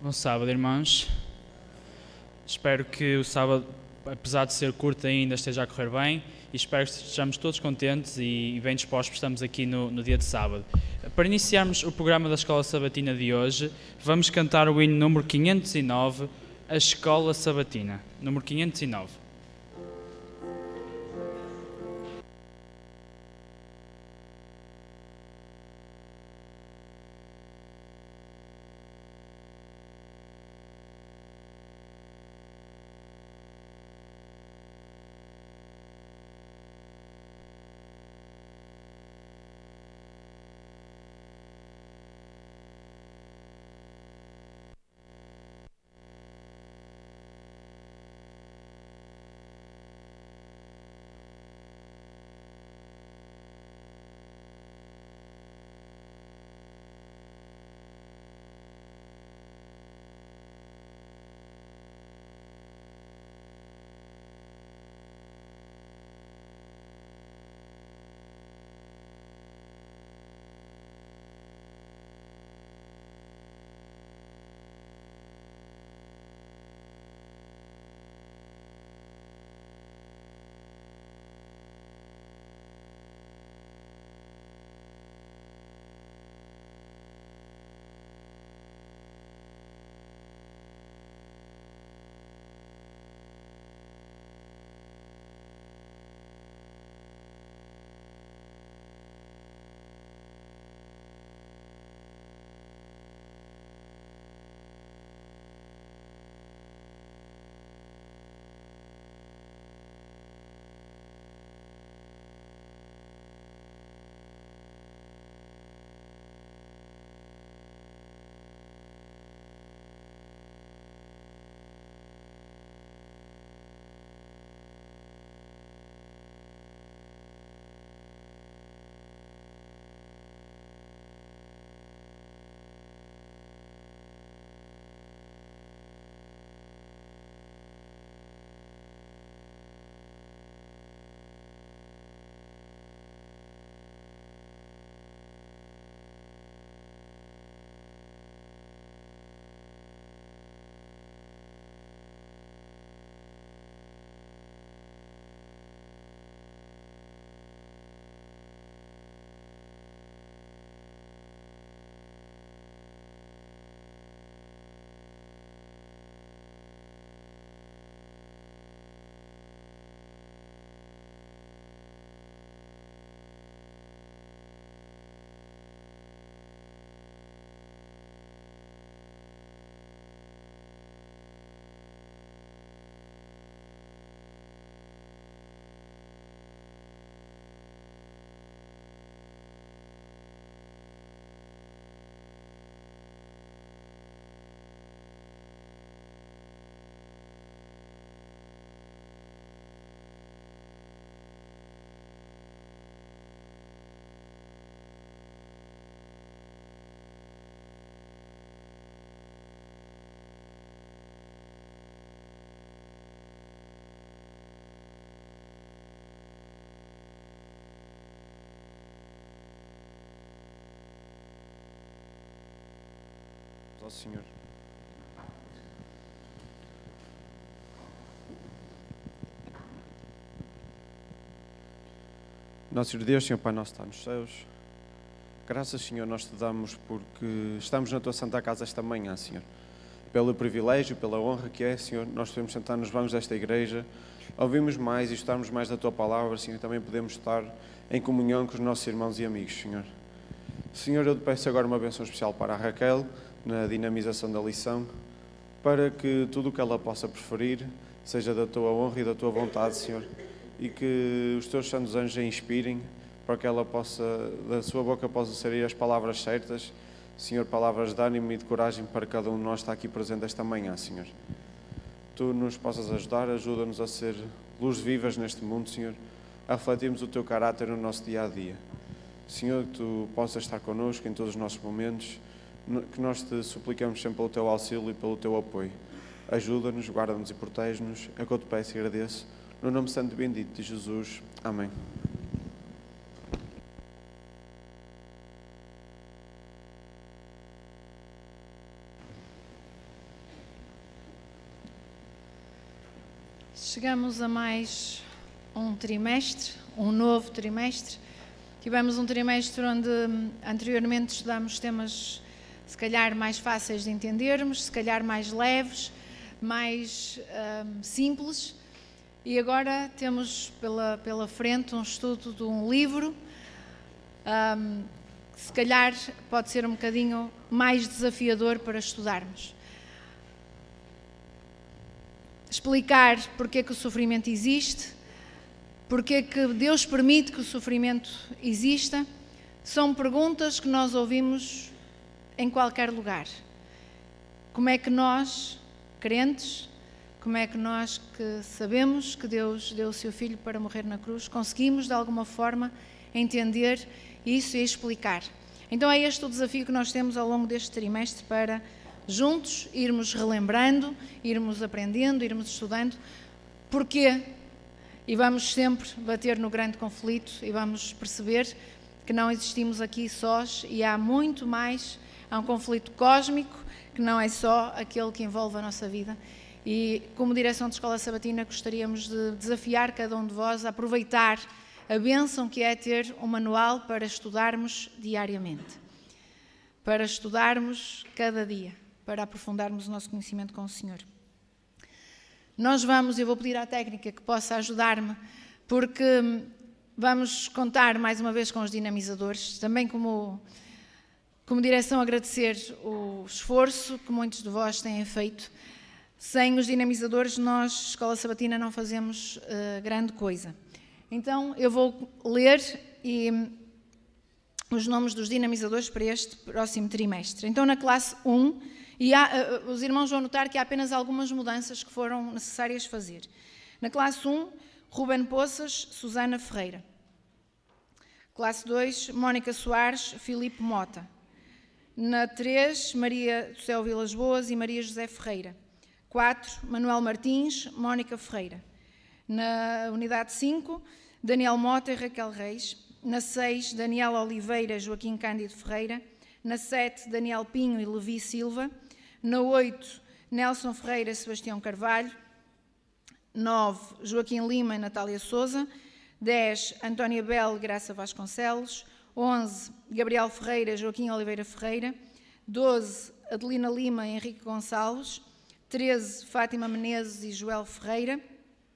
Bom sábado, irmãos. Espero que o sábado, apesar de ser curto ainda, esteja a correr bem e espero que estejamos todos contentes e bem dispostos estamos aqui no dia de sábado. Para iniciarmos o programa da Escola Sabatina de hoje, vamos cantar o hino número 509, a Escola Sabatina. Número 509. Ao Senhor. Nosso Deus, Senhor Pai nosso, está nos céus. Graças, Senhor, nós te damos porque estamos na tua santa casa esta manhã, Senhor. Pelo privilégio, pela honra que é, Senhor, nós podemos sentar nos bancos desta igreja, ouvimos mais e estarmos mais da tua palavra, Senhor, também podemos estar em comunhão com os nossos irmãos e amigos, Senhor. Senhor, eu te peço agora uma bênção especial para a Raquel, na dinamização da lição, para que tudo o que ela possa preferir seja da tua honra e da tua vontade, Senhor, e que os teus santos anjos a inspirem para que ela possa, da sua boca possam sair as palavras certas, Senhor, palavras de ânimo e de coragem para cada um de nós estar aqui presente esta manhã, Senhor. Tu nos possas ajudar, ajuda-nos a ser luz vivas neste mundo, Senhor, a refletirmos o teu caráter no nosso dia-a-dia. Senhor, que tu possas estar connosco em todos os nossos momentos, que nós te suplicamos sempre pelo teu auxílio e pelo teu apoio. Ajuda-nos, guarda-nos e protege-nos, é o que eu te peço e agradeço. No nome santo e bendito de Jesus. Amém. Chegamos a mais um trimestre, um novo trimestre. Tivemos um trimestre onde anteriormente estudámos temas se calhar mais fáceis de entendermos, se calhar mais leves, mais simples. E agora temos pela frente um estudo de um livro que se calhar pode ser um bocadinho mais desafiador para estudarmos. Explicar porque é que o sofrimento existe, porque é que Deus permite que o sofrimento exista, são perguntas que nós ouvimos em qualquer lugar. Como é que nós, crentes, como é que nós que sabemos que Deus deu o seu Filho para morrer na cruz, conseguimos de alguma forma entender isso e explicar? Então é este o desafio que nós temos ao longo deste trimestre para juntos irmos relembrando, irmos aprendendo, irmos estudando. Porquê? E vamos sempre bater no grande conflito e vamos perceber que não existimos aqui sós e há muito mais, há um conflito cósmico que não é só aquele que envolve a nossa vida. E como direção de Escola Sabatina gostaríamos de desafiar cada um de vós a aproveitar a bênção que é ter um manual para estudarmos diariamente, para estudarmos cada dia, para aprofundarmos o nosso conhecimento com o Senhor. Nós eu vou pedir à técnica que possa ajudar-me, porque vamos contar mais uma vez com os dinamizadores, também como direção agradecer o esforço que muitos de vós têm feito. Sem os dinamizadores, nós, Escola Sabatina, não fazemos grande coisa. Então, eu vou ler os nomes dos dinamizadores para este próximo trimestre. Então, na classe 1, os irmãos vão notar que há apenas algumas mudanças que foram necessárias fazer. Na classe 1, Ruben Poças, Susana Ferreira. Classe 2, Mónica Soares, Filipe Mota. Na 3, Maria do Céu Vilas Boas e Maria José Ferreira. 4, Manuel Martins, Mónica Ferreira. Na unidade 5, Daniel Mota e Raquel Reis. Na 6, Daniel Oliveira, Joaquim Cândido Ferreira. Na 7, Daniel Pinho e Levi Silva. Na 8, Nelson Ferreira e Sebastião Carvalho. 9, Joaquim Lima e Natália Souza. 10, Antónia Bel e Graça Vasconcelos. 11, Gabriel Ferreira e Joaquim Oliveira Ferreira. 12, Adelina Lima e Henrique Gonçalves. 13, Fátima Menezes e Joel Ferreira.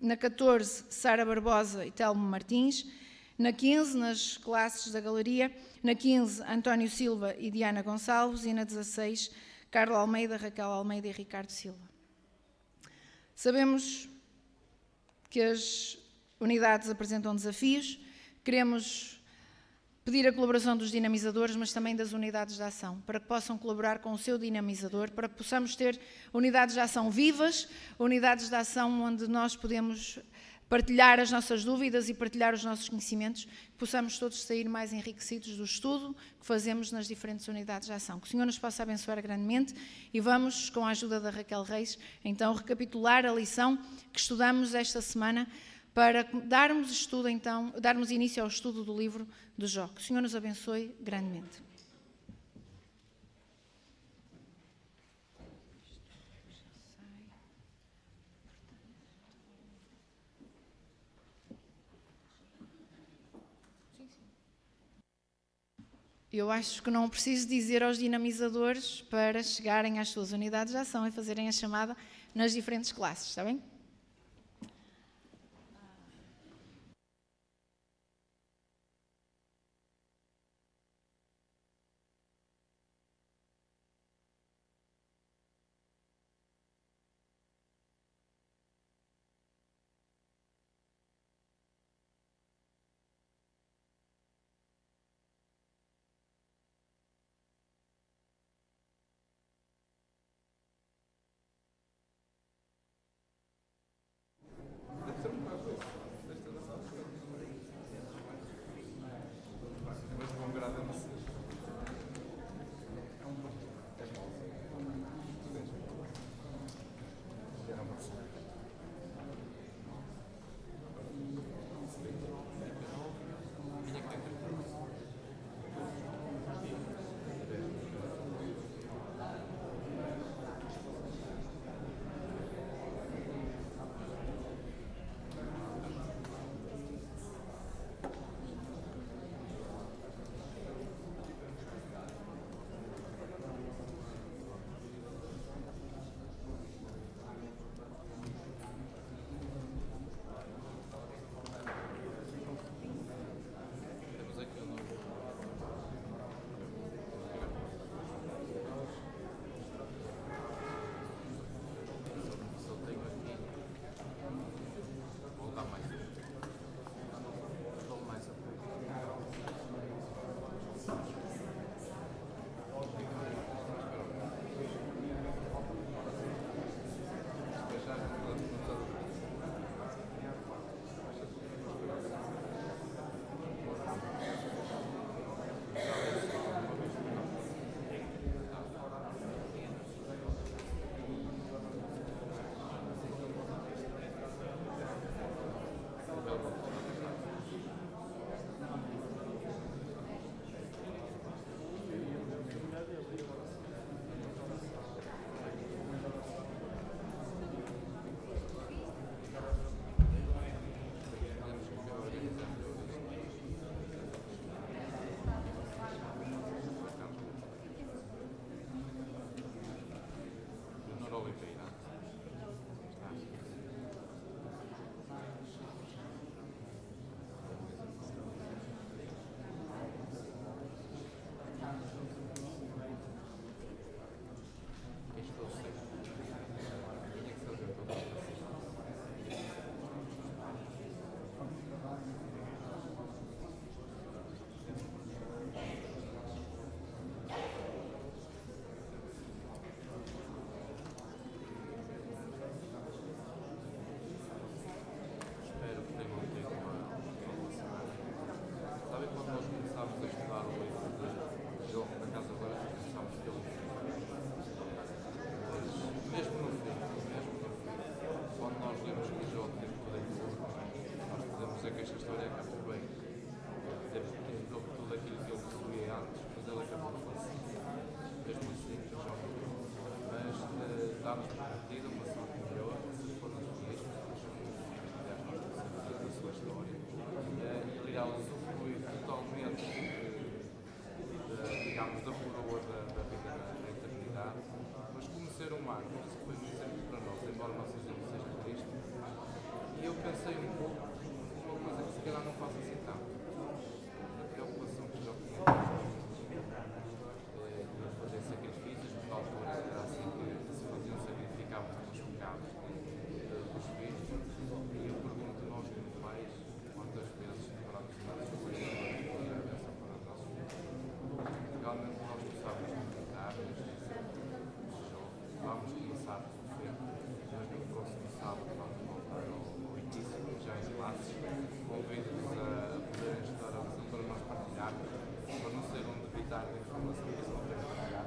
Na 14, Sara Barbosa e Telmo Martins. Na 15, nas classes da galeria. Na 15, António Silva e Diana Gonçalves. E na 16, Carla Almeida, Raquel Almeida e Ricardo Silva. Sabemos que as unidades apresentam desafios. Queremos pedir a colaboração dos dinamizadores, mas também das unidades de ação, para que possam colaborar com o seu dinamizador, para que possamos ter unidades de ação vivas, unidades de ação onde nós podemos partilhar as nossas dúvidas e partilhar os nossos conhecimentos, que possamos todos sair mais enriquecidos do estudo que fazemos nas diferentes unidades de ação. Que o Senhor nos possa abençoar grandemente e vamos, com a ajuda da Raquel Reis, então recapitular a lição que estudamos esta semana para darmos início ao estudo do livro de Jó. Que o Senhor nos abençoe grandemente. Eu acho que não preciso dizer aos dinamizadores para chegarem às suas unidades de ação e fazerem a chamada nas diferentes classes, está bem? dá-nos partida uma sorte melhor, essas foram as mesmas, aliás, nós não sabemos da sua história, e aliás, ela usufrui totalmente, digamos, da coroa da vida na eternidade, mas como ser humano, isso foi um exemplo para nós, embora nós sejamos seja Cristo, e eu pensei um pouco uma coisa que se calhar não faz assim tanto, a preocupação que já tinha de fazer sacrifícios, porque na altura era assim que se faziam, sacrificavam os pecados dos filhos, e eu pergunto nós como pais, quantas vezes paramos de dar essa coisa para os nossos filhos. Realmente nós gostávamos de meditar, vamos começar por frente, mas no próximo sábado vamos voltar ao início, já em classes, convido-vos a poderem estudar a lição para nós partilharmos, para não ser um debitar de informação que não tem partilhar.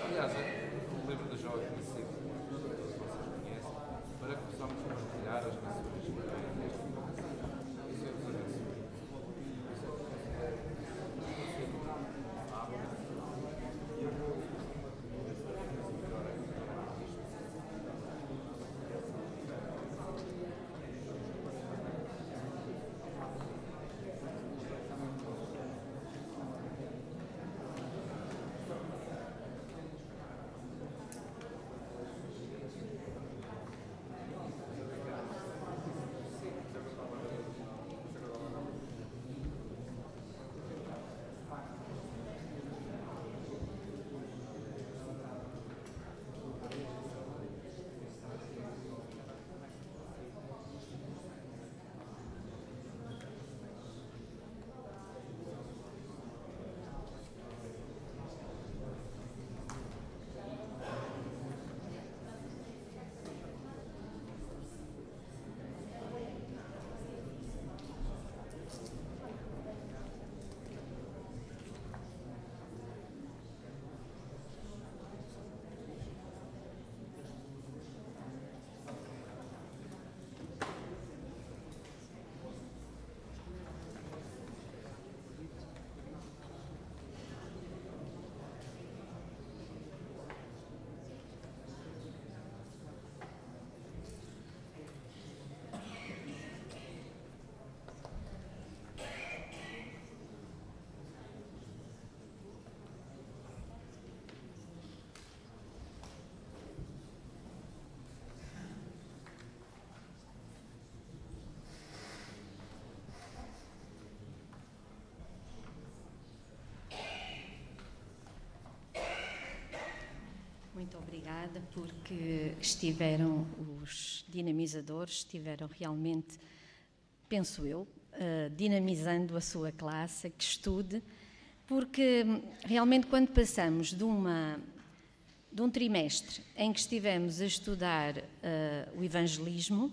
Aliás, o livro de Jó é conhecido, todos vocês conhecem, para que possamos partilhar as lições que vêm neste livro. Isso é vos abençoe. Muito obrigada, porque os dinamizadores estiveram realmente, penso eu, dinamizando a sua classe, que estude, porque realmente quando passamos de um trimestre em que estivemos a estudar o evangelismo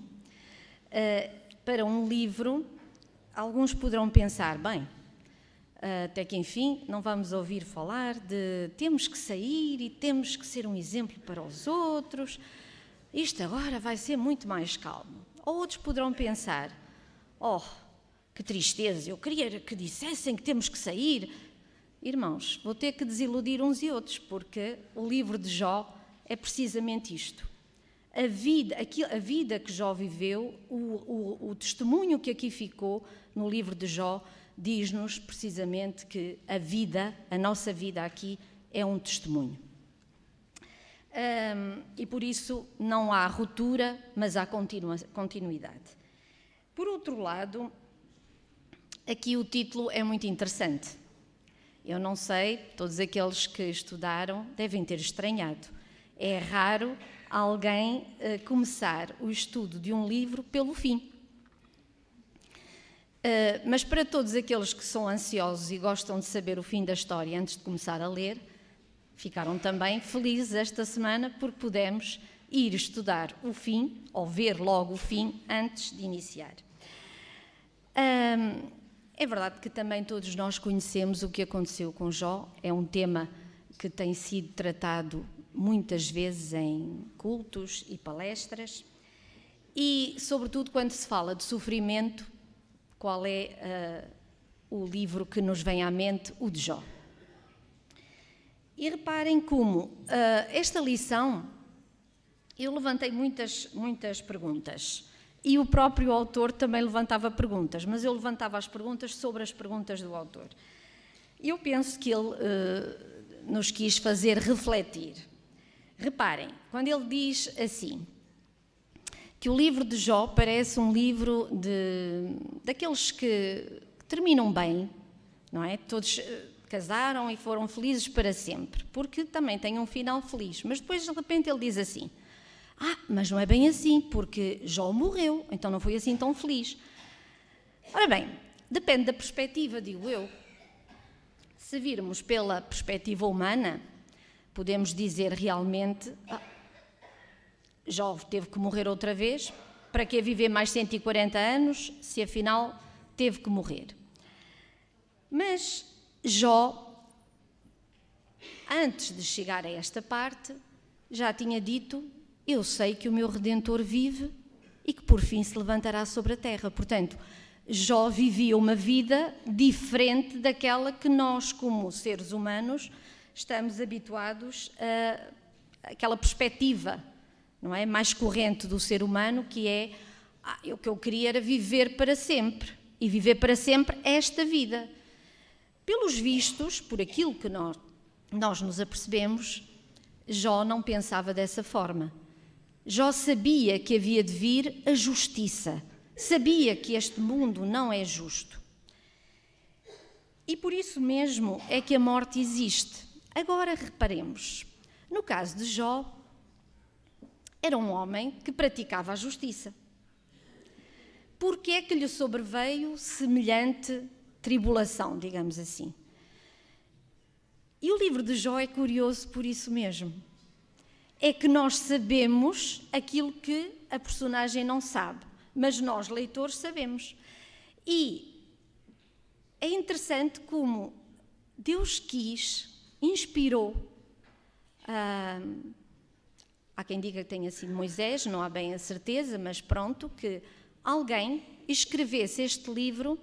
para um livro, alguns poderão pensar, bem, até que enfim não vamos ouvir falar de temos que sair e temos que ser um exemplo para os outros, isto agora vai ser muito mais calmo. Ou outros poderão pensar, oh, que tristeza, eu queria que dissessem que temos que sair. Irmãos, vou ter que desiludir uns e outros, porque o livro de Jó é precisamente isto. A vida que Jó viveu, o testemunho que aqui ficou no livro de Jó, diz-nos precisamente que a nossa vida aqui é um testemunho. E por isso não há ruptura, mas há continuidade. Por outro lado, aqui o título é muito interessante. Eu não sei, todos aqueles que estudaram devem ter estranhado. É raro alguém começar o estudo de um livro pelo fim. Mas para todos aqueles que são ansiosos e gostam de saber o fim da história antes de começar a ler, ficaram também felizes esta semana porque pudemos ir estudar o fim, ou ver logo o fim, antes de iniciar. É verdade que também todos nós conhecemos o que aconteceu com Jó, é um tema que tem sido tratado muitas vezes em cultos e palestras, e sobretudo quando se fala de sofrimento, qual é o livro que nos vem à mente? O de Jó. E reparem como esta lição eu levantei muitas perguntas. E o próprio autor também levantava perguntas, mas eu levantava as perguntas sobre as perguntas do autor. Eu penso que ele nos quis fazer refletir. Reparem, quando ele diz assim, que o livro de Jó parece um livro daqueles que terminam bem, não é? Todos casaram e foram felizes para sempre, porque também tem um final feliz. Mas depois, de repente, ele diz assim, mas não é bem assim, porque Jó morreu, então não foi assim tão feliz. Ora bem, depende da perspectiva, digo eu. Se virmos pela perspectiva humana, podemos dizer realmente, Jó teve que morrer outra vez, para que viver mais 140 anos, se afinal teve que morrer. Mas Jó, antes de chegar a esta parte, já tinha dito, eu sei que o meu Redentor vive e que por fim se levantará sobre a terra. Portanto, Jó vivia uma vida diferente daquela que nós, como seres humanos, estamos habituados a aquela perspectiva, não é? Mais corrente do ser humano, que é, o que eu queria era viver para sempre, e viver para sempre esta vida. Pelos vistos, por aquilo que nós nos apercebemos, Jó não pensava dessa forma. Jó sabia que havia de vir a justiça, sabia que este mundo não é justo. E por isso mesmo é que a morte existe. Agora reparemos, no caso de Jó, era um homem que praticava a justiça. Por que é que lhe sobreveio semelhante tribulação, digamos assim? E o livro de Jó é curioso por isso mesmo. É que nós sabemos aquilo que a personagem não sabe, mas nós, leitores, sabemos. E é interessante como Deus inspirou, há quem diga que tenha sido Moisés, não há bem a certeza, mas pronto, que alguém escrevesse este livro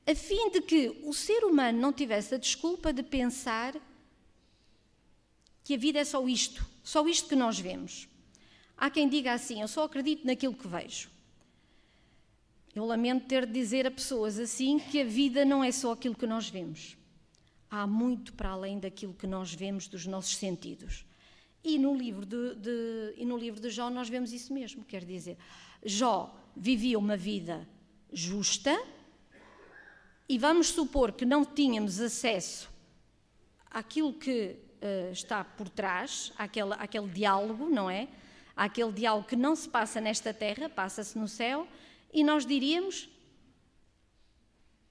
a fim de que o ser humano não tivesse a desculpa de pensar que a vida é só isto que nós vemos. Há quem diga assim, eu só acredito naquilo que vejo. Eu lamento ter de dizer a pessoas assim que a vida não é só aquilo que nós vemos. Há muito para além daquilo que nós vemos dos nossos sentidos. E no livro de Jó nós vemos isso mesmo, quer dizer, Jó vivia uma vida justa e vamos supor que não tínhamos acesso àquilo que está por trás, àquele diálogo, não é? Àquele diálogo que não se passa nesta terra, passa-se no céu, e nós diríamos,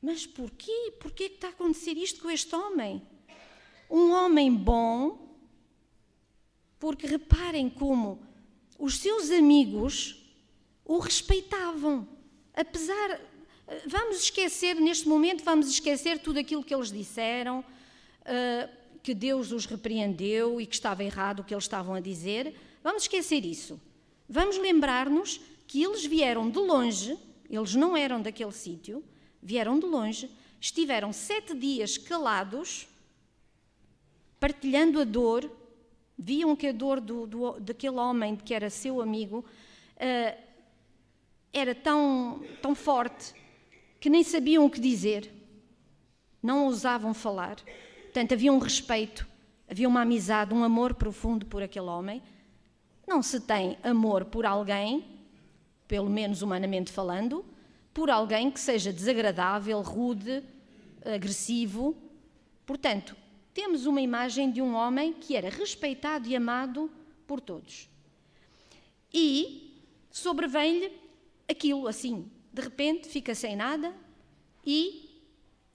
mas porquê? Porquê que está a acontecer isto com este homem? Um homem bom, porque reparem como os seus amigos o respeitavam, apesar, vamos esquecer neste momento, vamos esquecer tudo aquilo que eles disseram, que Deus os repreendeu e que estava errado o que eles estavam a dizer, vamos esquecer isso. Vamos lembrar-nos que eles vieram de longe, eles não eram daquele sítio, vieram de longe, estiveram 7 dias calados, partilhando a dor, viam que a dor daquele homem que era seu amigo era tão forte que nem sabiam o que dizer, não ousavam falar. Portanto, havia um respeito, havia uma amizade, um amor profundo por aquele homem. Não se tem amor por alguém, pelo menos humanamente falando, por alguém que seja desagradável, rude, agressivo. Portanto, temos uma imagem de um homem que era respeitado e amado por todos. E sobrevém-lhe aquilo assim, de repente fica sem nada e,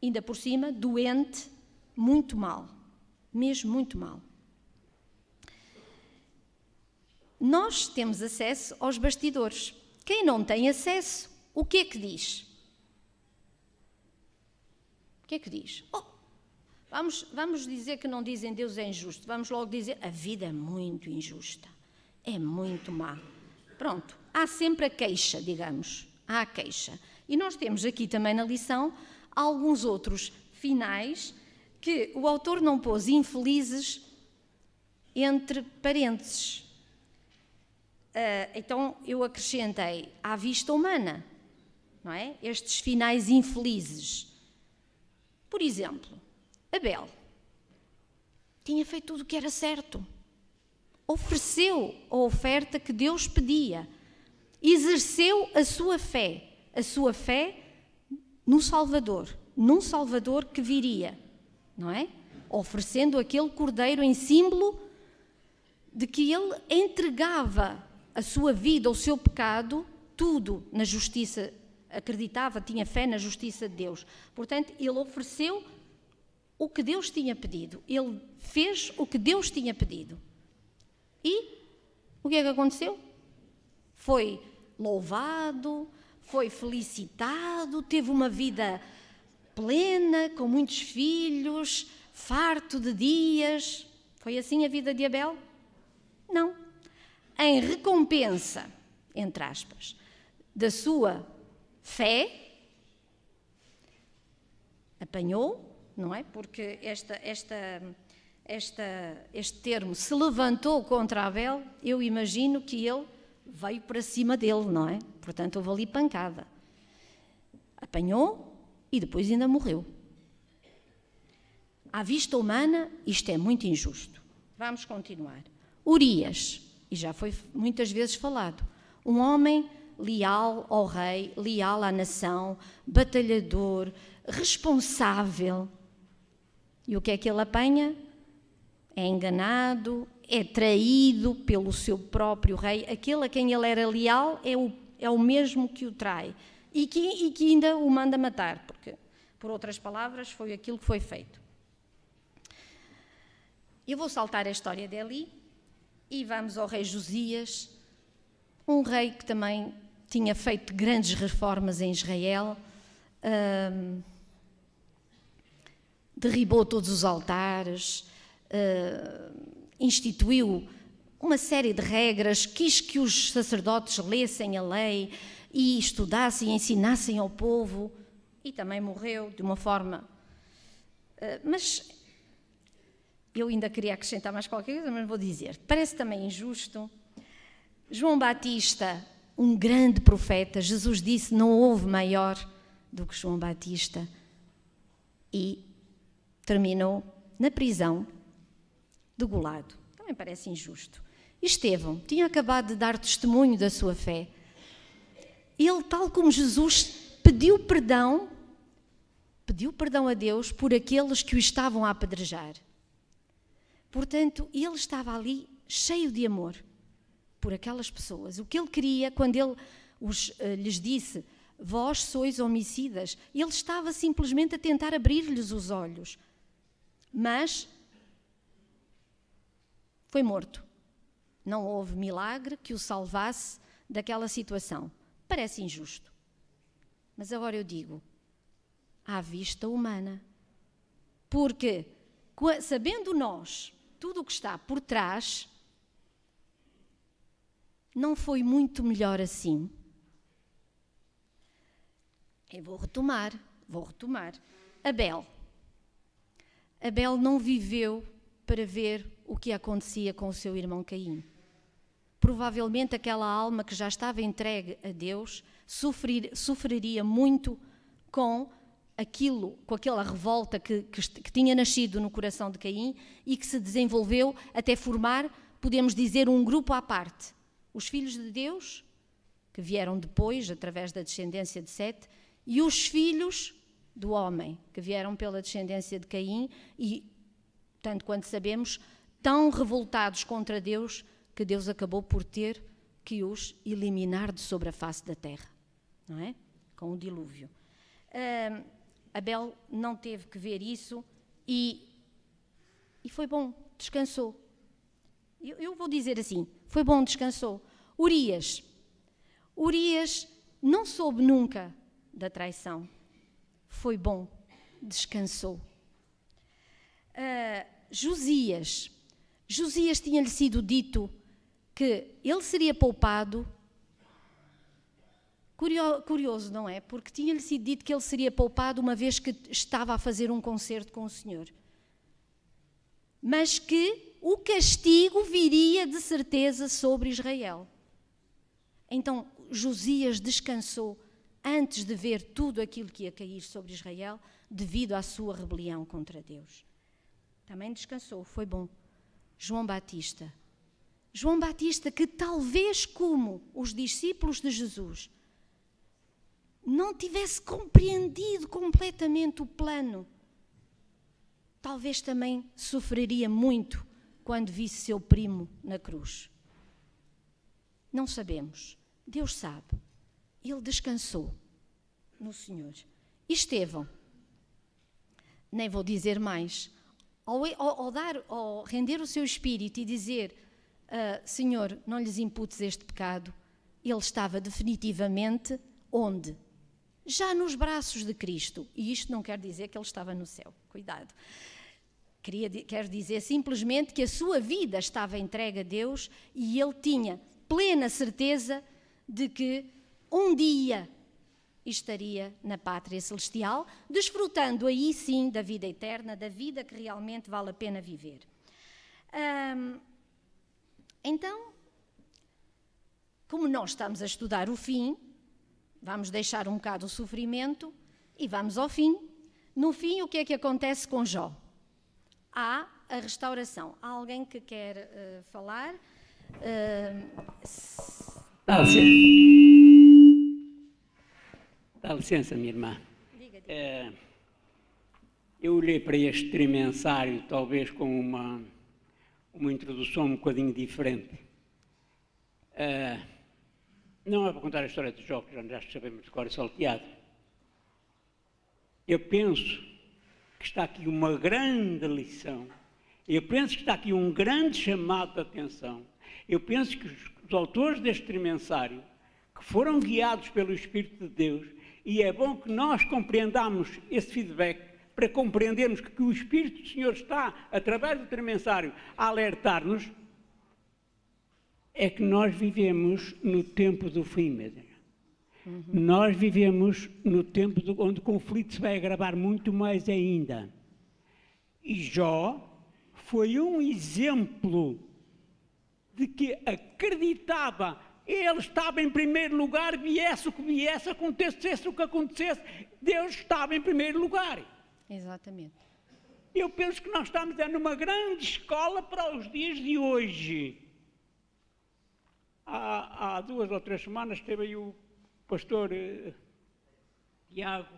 ainda por cima, doente, muito mal, mesmo muito mal. Nós temos acesso aos bastidores. Quem não tem acesso, o que é que diz? O que é que diz? Vamos dizer que não dizem Deus é injusto, vamos logo dizer a vida é muito injusta, é muito má. Pronto, há sempre a queixa, digamos, há a queixa. E nós temos aqui também na lição alguns outros finais que o autor não pôs infelizes entre parênteses. Então eu acrescentei à vista humana, não é? Estes finais infelizes. Por exemplo, Abel tinha feito tudo o que era certo, ofereceu a oferta que Deus pedia, exerceu a sua fé no Salvador, num Salvador que viria, não é? Oferecendo aquele cordeiro em símbolo de que ele entregava a sua vida, o seu pecado, tudo na justiça, acreditava, tinha fé na justiça de Deus. Portanto, ele ofereceu o que Deus tinha pedido, ele fez o que Deus tinha pedido. E o que é que aconteceu? Foi louvado, foi felicitado, teve uma vida plena, com muitos filhos, farto de dias. Foi assim a vida de Abel? Não. Em recompensa, entre aspas, da sua fé, apanhou, não é? Porque este termo se levantou contra Abel, eu imagino que ele veio para cima dele, não é? Portanto, houve ali pancada. Apanhou e depois ainda morreu. À vista humana, isto é muito injusto. Vamos continuar. Urias, e já foi muitas vezes falado, um homem leal ao rei, leal à nação, batalhador, responsável. E o que é que ele apanha? É enganado, é traído pelo seu próprio rei. Aquele a quem ele era leal é o mesmo que o trai e que ainda o manda matar, porque, por outras palavras, foi aquilo que foi feito. Eu vou saltar a história de Eli e vamos ao rei Josias, um rei que também tinha feito grandes reformas em Israel, derribou todos os altares, instituiu uma série de regras, quis que os sacerdotes lessem a lei e estudassem e ensinassem ao povo, e também morreu de uma forma... Mas eu ainda queria acrescentar mais qualquer coisa, mas vou dizer. Parece também injusto. João Batista, um grande profeta, Jesus disse, não houve maior do que João Batista, e terminou na prisão, degolado. Também parece injusto. Estevão tinha acabado de dar testemunho da sua fé. Ele, tal como Jesus, pediu perdão a Deus por aqueles que o estavam a apedrejar. Portanto, ele estava ali cheio de amor por aquelas pessoas. O que ele queria, quando ele lhes disse, vós sois homicidas, ele estava simplesmente a tentar abrir-lhes os olhos. Mas foi morto. Não houve milagre que o salvasse daquela situação. Parece injusto. Mas agora eu digo, à vista humana. Porque, sabendo nós tudo o que está por trás, não foi muito melhor assim. Eu vou retomar. Abel não viveu para ver o que acontecia com o seu irmão Caim. Provavelmente aquela alma que já estava entregue a Deus sofreria muito com aquela revolta que tinha nascido no coração de Caim e que se desenvolveu até formar, podemos dizer, um grupo à parte. Os filhos de Deus, que vieram depois, através da descendência de Sete, e os filhos do homem, que vieram pela descendência de Caim e, tanto quanto sabemos, tão revoltados contra Deus, que Deus acabou por ter que os eliminar de sobre a face da terra, não é? Com o dilúvio. Abel não teve que ver isso e foi bom, descansou. Eu vou dizer assim, foi bom, descansou. Urias não soube nunca da traição. Foi bom, descansou. Josias tinha-lhe sido dito que ele seria poupado. Curioso, não é? Porque tinha-lhe sido dito que ele seria poupado uma vez que estava a fazer um concerto com o Senhor. Mas que o castigo viria de certeza sobre Israel. Então Josias descansou antes de ver tudo aquilo que ia cair sobre Israel devido à sua rebelião contra Deus. Também descansou, foi bom. João Batista, que talvez como os discípulos de Jesus não tivesse compreendido completamente o plano, talvez também sofreria muito quando visse seu primo na cruz. Não sabemos, Deus sabe. Ele descansou no Senhor. E Estevão, nem vou dizer mais, ao render o seu espírito e dizer, Senhor, não lhes imputes este pecado, ele estava definitivamente onde? Já nos braços de Cristo. E isto não quer dizer que ele estava no céu, cuidado. Quer dizer simplesmente que a sua vida estava entregue a Deus e ele tinha plena certeza de que um dia estaria na pátria celestial, desfrutando aí sim da vida eterna, da vida que realmente vale a pena viver. Então, como nós estamos a estudar o fim, vamos deixar um bocado o sofrimento e vamos ao fim. No fim, o que é que acontece com Jó? Há a restauração. Há alguém que quer falar? Dá licença, minha irmã. Eu olhei para este trimensário talvez com uma introdução um bocadinho diferente. Não é para contar a história de Jó, que já sabemos de cor e salteado. Eu penso que está aqui uma grande lição. Eu penso que está aqui um grande chamado de atenção. Eu penso que os autores deste trimensário, que foram guiados pelo Espírito de Deus, e é bom que nós compreendamos esse feedback para compreendermos que o Espírito do Senhor está, através do trimensário, a alertar-nos, é que nós vivemos no tempo do fim, meu Deus. Nós vivemos no tempo onde o conflito se vai agravar muito mais ainda. E Jó foi um exemplo de que acreditava, ele estava em primeiro lugar, viesse o que viesse, acontecesse o que acontecesse, Deus estava em primeiro lugar. Exatamente. Eu penso que nós estamos numa grande escola para os dias de hoje. Há 2 ou 3 semanas esteve aí o pastor Tiago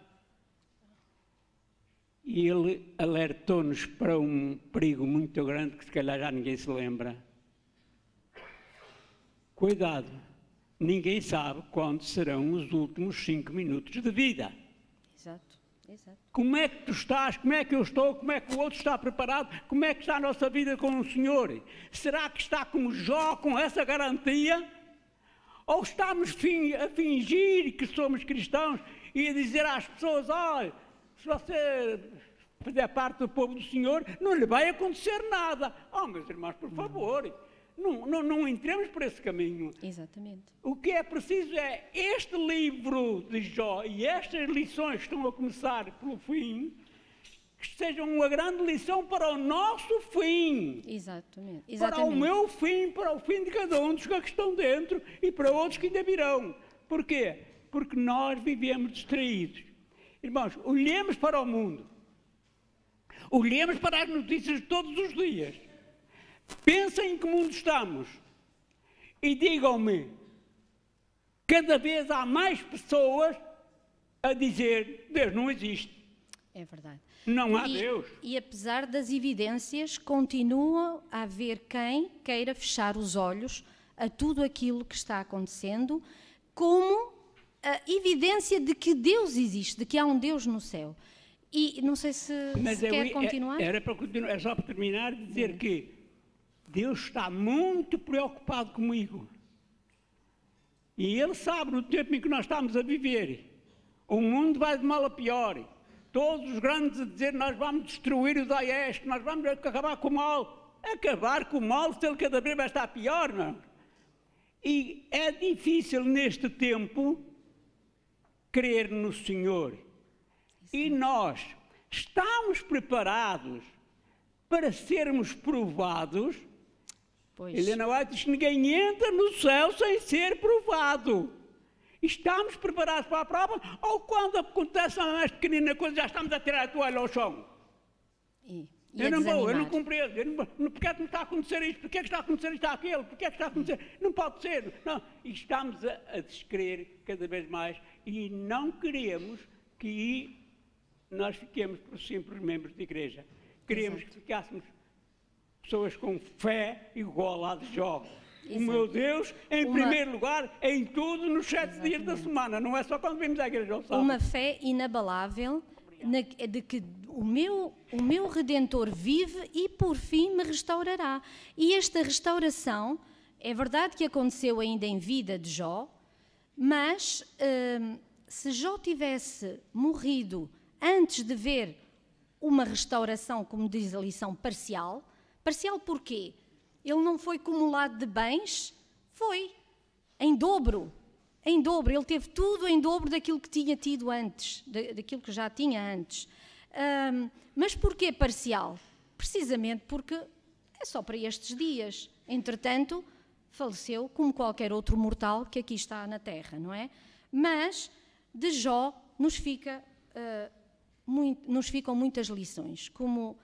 e ele alertou-nos para um perigo muito grande que se calhar já ninguém se lembra. Cuidado, ninguém sabe quando serão os últimos 5 minutos de vida. Exato, exato. Como é que tu estás, como é que eu estou, como é que o outro está preparado, como é que está a nossa vida com o Senhor? Será que está como Jó, com essa garantia? Ou estamos a fingir que somos cristãos e a dizer às pessoas, olha, se você fizer parte do povo do Senhor, não lhe vai acontecer nada. Oh, meus irmãos, por favor, não entremos por esse caminho. Exatamente. O que é preciso é este livro de Jó e estas lições que estão a começar pelo fim, que sejam uma grande lição para o nosso fim. Exatamente. Para o meu fim, para o fim de cada um dos que estão dentro e para outros que ainda virão. Porquê? Porque nós vivemos distraídos. Irmãos, olhemos para o mundo. Olhemos para as notícias de todos os dias. Pensem em que mundo estamos. E digam-me, cada vez há mais pessoas a dizer, Deus não existe. É verdade. Não há Deus. E apesar das evidências, continua a haver quem queira fechar os olhos a tudo aquilo que está acontecendo, como a evidência de que Deus existe, de que há um Deus no céu. E não sei se quer continuar. Era para continuar, é só para terminar de dizer que Deus está muito preocupado comigo. E Ele sabe, no tempo em que nós estamos a viver, o mundo vai de mal a pior. Todos os grandes a dizer, nós vamos destruir o Daesh, nós vamos acabar com o mal. Acabar com o mal, se ele cada vez vai estar pior, não? E é difícil neste tempo crer no Senhor. E nós estamos preparados para sermos provados. Pois. Helena White diz que ninguém entra no céu sem ser provado. Estamos preparados para a prova ou quando acontece a mais pequenina coisa já estamos a tirar a toalha ao chão? Eu não compreendo. Porquê é que me está a acontecer isto? Porquê é que está a acontecer isto àquele? Porquê é que está a acontecer? Não pode ser. Não. E estamos a descrer cada vez mais e não queremos que nós fiquemos por simples membros de igreja. Queremos que ficássemos pessoas com fé igual à de Jó. O meu Deus, em primeiro lugar, em tudo, nos 7 dias da semana. Não é só quando vimos à igreja ao sábado. Uma fé inabalável de que o meu Redentor vive e por fim me restaurará. E esta restauração, é verdade que aconteceu ainda em vida de Jó, mas se Jó tivesse morrido antes de ver uma restauração, como diz a lição, parcial porquê? Ele não foi acumulado de bens? Foi, em dobro. Ele teve tudo em dobro daquilo que tinha tido antes, daquilo que já tinha antes. Mas porquê parcial? Precisamente porque é só para estes dias. Entretanto, faleceu como qualquer outro mortal que aqui está na Terra, não é? Mas de Jó nos ficam muitas lições. Como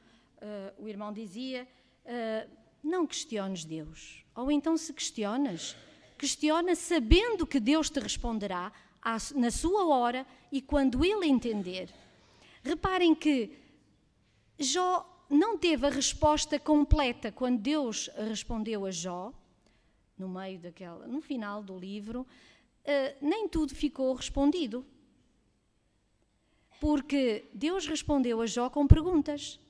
o irmão dizia, não questiones Deus. Ou então, se questionas, questiona sabendo que Deus te responderá na sua hora e quando Ele entender. Reparem que Jó não teve a resposta completa quando Deus respondeu a Jó, no final do livro, nem tudo ficou respondido. Porque Deus respondeu a Jó com perguntas.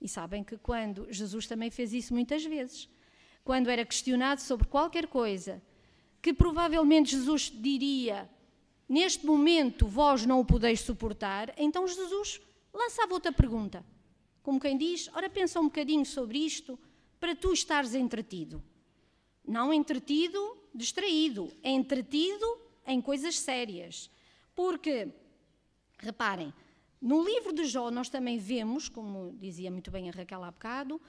E sabem que quando Jesus também fez isso muitas vezes, quando era questionado sobre qualquer coisa, que provavelmente Jesus diria, neste momento vós não o podeis suportar, então Jesus lançava outra pergunta. Como quem diz, ora pensa um bocadinho sobre isto para tu estares entretido. Não entretido, distraído, é entretido em coisas sérias. Porque, reparem, no livro de Jó nós também vemos, como dizia muito bem a Raquel há bocado,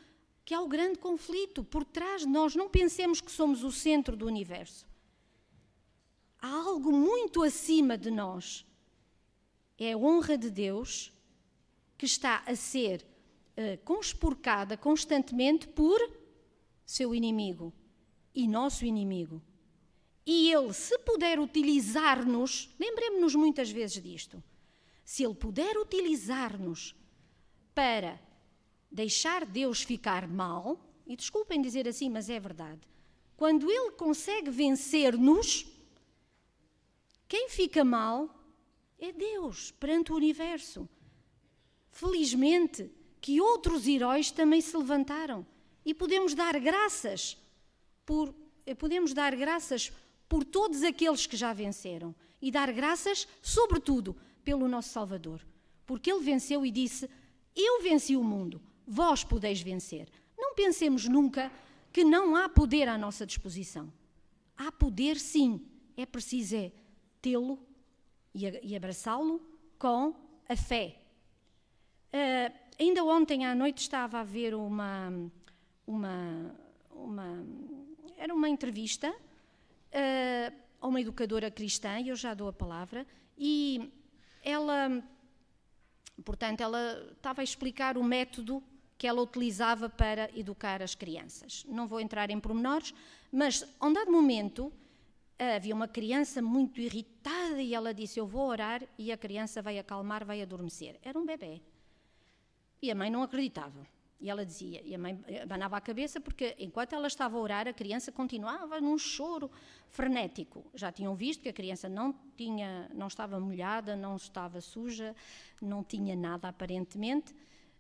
que há o grande conflito por trás de nós. Não pensemos que somos o centro do universo. Há algo muito acima de nós. É a honra de Deus que está a ser conspurcada constantemente por seu inimigo e nosso inimigo. E ele, se puder utilizar-nos, lembremos-nos muitas vezes disto, se ele puder utilizar-nos para deixar Deus ficar mal, e desculpem dizer assim, mas é verdade, quando ele consegue vencer-nos, quem fica mal é Deus perante o universo. Felizmente que outros heróis também se levantaram e podemos dar graças por todos aqueles que já venceram e dar graças, sobretudo, pelo nosso Salvador, porque Ele venceu e disse, eu venci o mundo, vós podeis vencer. Não pensemos nunca que não há poder à nossa disposição. Há poder sim, é preciso tê-lo e abraçá-lo com a fé. Ainda ontem à noite estava a ver era uma entrevista a uma educadora cristã, e eu já dou a palavra, e ela estava a explicar o método que ela utilizava para educar as crianças. Não vou entrar em pormenores, mas a um dado momento havia uma criança muito irritada e ela disse, eu vou orar e a criança vai acalmar, vai adormecer. Era um bebê. E a mãe não acreditava. E ela dizia, e a mãe abanava a cabeça porque enquanto ela estava a orar, a criança continuava num choro frenético. Já tinham visto que a criança não estava molhada, não estava suja, não tinha nada aparentemente,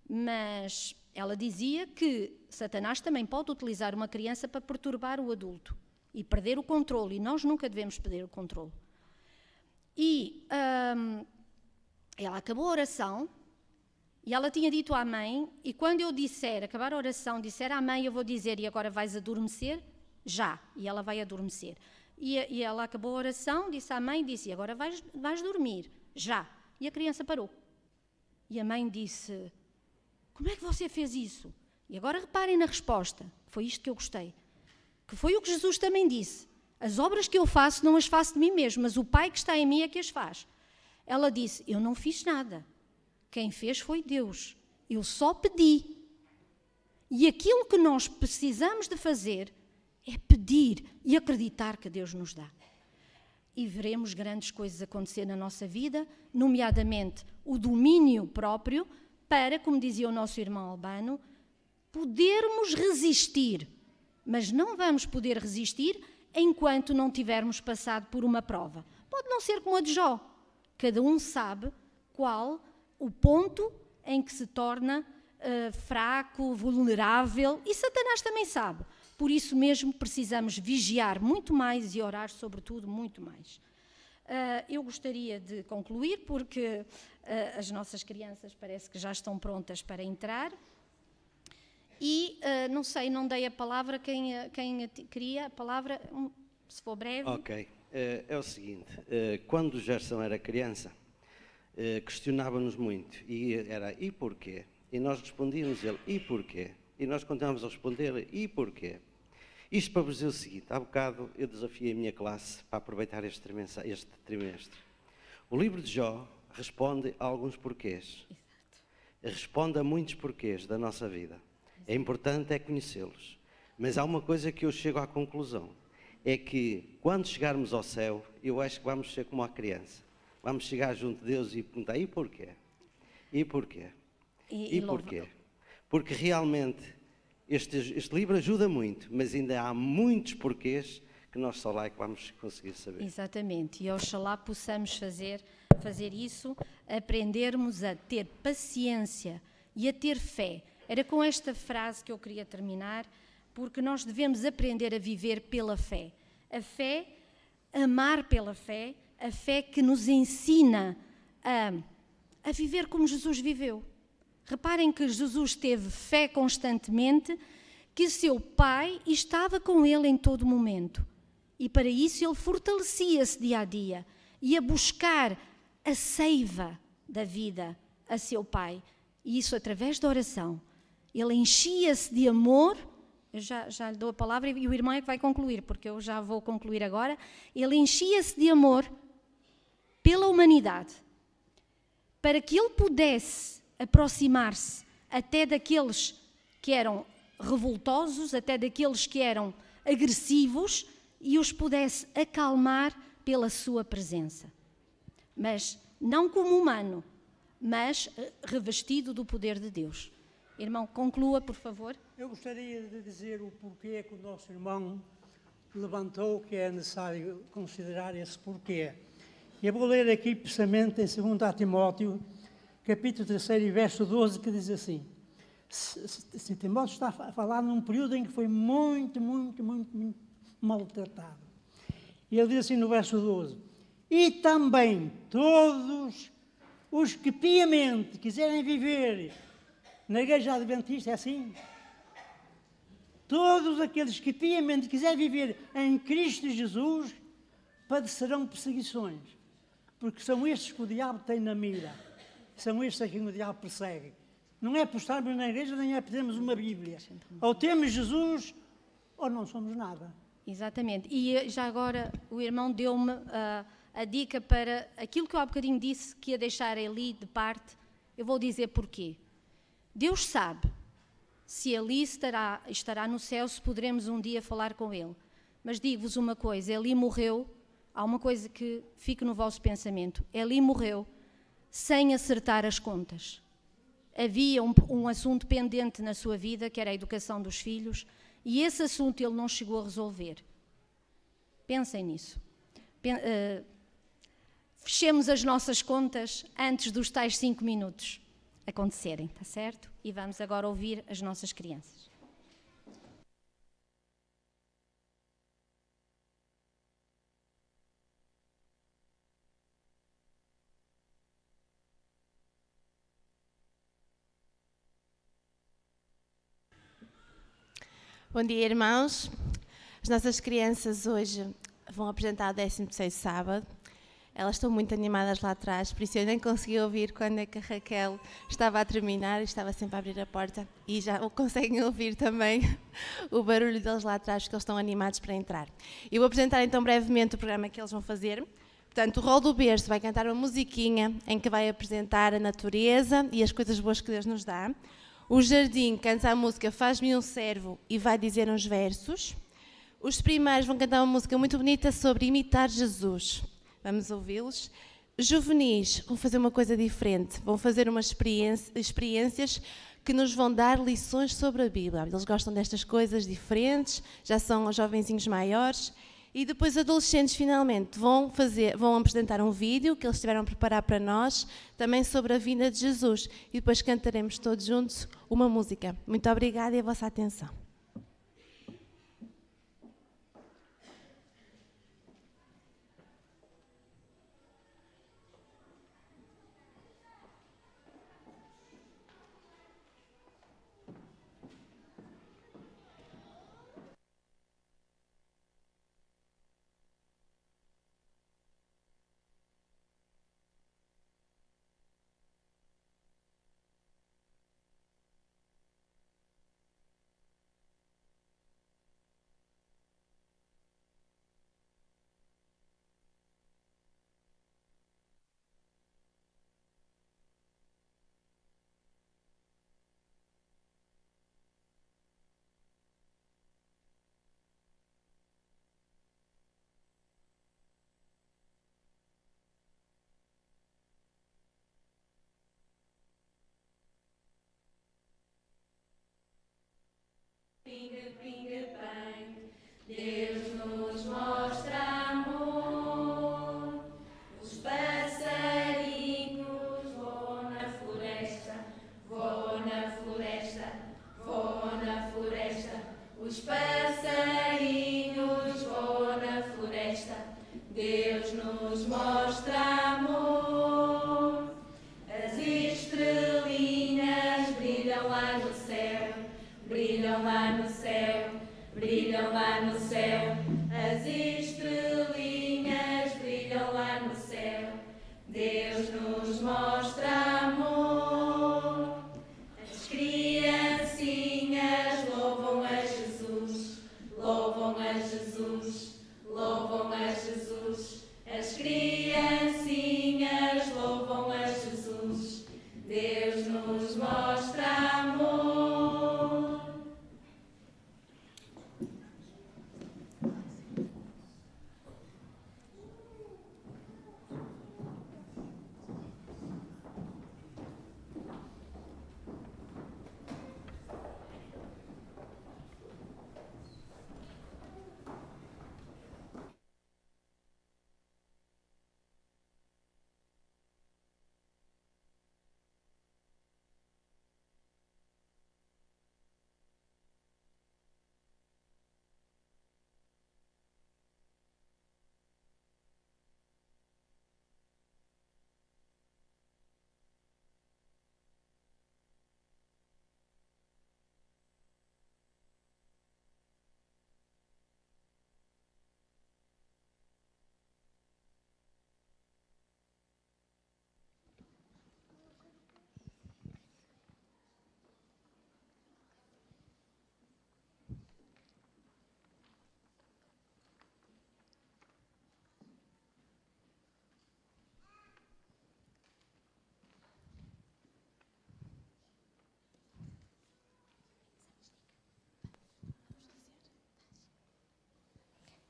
mas ela dizia que Satanás também pode utilizar uma criança para perturbar o adulto e perder o controle, e nós nunca devemos perder o controle. E ela acabou a oração. E ela tinha dito à mãe, e quando eu acabar a oração, disser à mãe, eu vou dizer, e agora vais adormecer? Já. E ela vai adormecer. E ela acabou a oração, disse à mãe, e agora vais dormir? Já. E a criança parou. E a mãe disse, como é que você fez isso? E agora reparem na resposta, foi isto que eu gostei. que foi o que Jesus também disse. As obras que eu faço não as faço de mim mesmo, mas o Pai que está em mim é que as faz. Ela disse, eu não fiz nada. Quem fez foi Deus. Eu só pedi. E aquilo que nós precisamos de fazer é pedir e acreditar que Deus nos dá. E veremos grandes coisas acontecer na nossa vida, nomeadamente o domínio próprio, para, como dizia o nosso irmão Albano, podermos resistir. Mas não vamos poder resistir enquanto não tivermos passado por uma prova. Pode não ser como a de Jó. Cada um sabe qual o ponto em que se torna fraco, vulnerável, e Satanás também sabe. Por isso mesmo precisamos vigiar muito mais e orar, sobretudo, muito mais. Eu gostaria de concluir, porque as nossas crianças parece que já estão prontas para entrar. E, não sei, não dei a palavra, quem queria a palavra, se for breve. Ok, é o seguinte, quando o Gerson era criança, questionava-nos muito, e era, e porquê? E nós respondíamos ele, e porquê? E nós continuávamos a responder, e porquê? Isto para vos dizer o seguinte, há bocado eu desafiei a minha classe para aproveitar este trimestre. O livro de Jó responde a alguns porquês. Exato. Responde a muitos porquês da nossa vida. É importante conhecê-los. Mas há uma coisa que eu chego à conclusão, é que quando chegarmos ao céu, eu acho que vamos ser como a criança. Vamos chegar junto de Deus e perguntar, e porquê? E porquê? E porquê? Porque realmente este livro ajuda muito, mas ainda há muitos porquês que nós só lá é que vamos conseguir saber. Exatamente, e oxalá possamos fazer isso, aprendermos a ter paciência e a ter fé. Era com esta frase que eu queria terminar, porque nós devemos aprender a viver pela fé. A fé, amar pela fé, a fé que nos ensina a viver como Jesus viveu. Reparem que Jesus teve fé constantemente, que seu Pai estava com ele em todo momento. E para isso ele fortalecia-se dia a dia, ia buscar a seiva da vida a seu Pai. E isso através da oração. Ele enchia-se de amor, eu já lhe dou a palavra e o irmão é que vai concluir, porque eu já vou concluir agora. Ele enchia-se de amor pela humanidade, para que ele pudesse aproximar-se até daqueles que eram revoltosos, até daqueles que eram agressivos, e os pudesse acalmar pela sua presença. Mas não como humano, mas revestido do poder de Deus. Irmão, conclua, por favor. Eu gostaria de dizer o porquê que o nosso irmão levantou, que é necessário considerar esse porquê. Eu vou ler aqui precisamente em 2 Timóteo, capítulo 3, verso 12, que diz assim, se Timóteo está a falar num período em que foi muito maltratado. E ele diz assim no verso 12, e também todos os que piamente quiserem viver na igreja adventista, é assim? Todos aqueles que piamente quiserem viver em Cristo Jesus padecerão perseguições, porque são estes que o diabo tem na mira, são estes a quem o diabo persegue. Não é por estarmos na igreja, nem é por termos uma Bíblia. Ou temos Jesus, ou não somos nada. Exatamente. E já agora o irmão deu-me a dica para aquilo que eu há bocadinho disse, que ia deixar ali de parte. Eu vou dizer porquê. Deus sabe se Eli estará no céu, se poderemos um dia falar com ele. Mas digo-vos uma coisa, Eli morreu, há uma coisa que fica no vosso pensamento, Eli morreu sem acertar as contas. Havia um assunto pendente na sua vida, que era a educação dos filhos, e esse assunto ele não chegou a resolver. Pensem nisso. Fechemos as nossas contas antes dos tais 5 minutos acontecerem, está certo? E vamos agora ouvir as nossas crianças. Bom dia, irmãos. As nossas crianças hoje vão apresentar o 16º sábado. Elas estão muito animadas lá atrás, por isso eu nem consegui ouvir quando é que a Raquel estava a terminar e estava sempre a abrir a porta. E já conseguem ouvir também o barulho deles lá atrás, porque eles estão animados para entrar. Eu vou apresentar então brevemente o programa que eles vão fazer. Portanto, o Rol do Berço vai cantar uma musiquinha em que vai apresentar a natureza e as coisas boas que Deus nos dá. O Jardim canta a música Faz-me um Servo e vai dizer uns versos. Os Primários vão cantar uma música muito bonita sobre imitar Jesus. Vamos ouvi-los. Juvenis vão fazer uma coisa diferente. Vão fazer umas experiências que nos vão dar lições sobre a Bíblia. Eles gostam destas coisas diferentes, já são jovenzinhos maiores. E depois adolescentes finalmente vão apresentar um vídeo que eles tiveram a preparar para nós, também sobre a vinda de Jesus. E depois cantaremos todos juntos uma música. Muito obrigada e a vossa atenção. Pinga, pinga, bem, Deus nos mostra amor. Os passarinhos voam na floresta, voam na floresta, voam na floresta. Os passarinhos voam na floresta, Deus nos mostra amor. As estrelinhas brilham lá no céu, brilham lá no céu, brilham lá no céu. As estrelinhas brilham lá no céu, Deus nos mostra amor. As criancinhas louvam a Jesus, louvam a Jesus, louvam a Jesus. As criancinhas louvam a Jesus, Deus nos mostra amor.